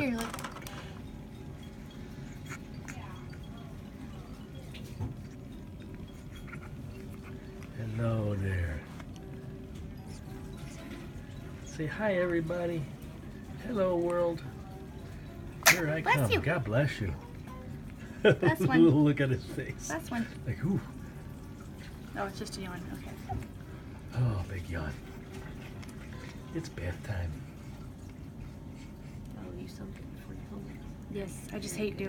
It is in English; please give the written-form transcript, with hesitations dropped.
Here, look. Hello there. Say hi, everybody. Hello, world. Here I Bless come. you. God bless you. Last one. Look at his face. Last one. Like, ooh. Oh, it's just a yawn. Okay. Oh, big yawn. It's bath time. Oh, you so good before you hold it. Yes, I just hate doing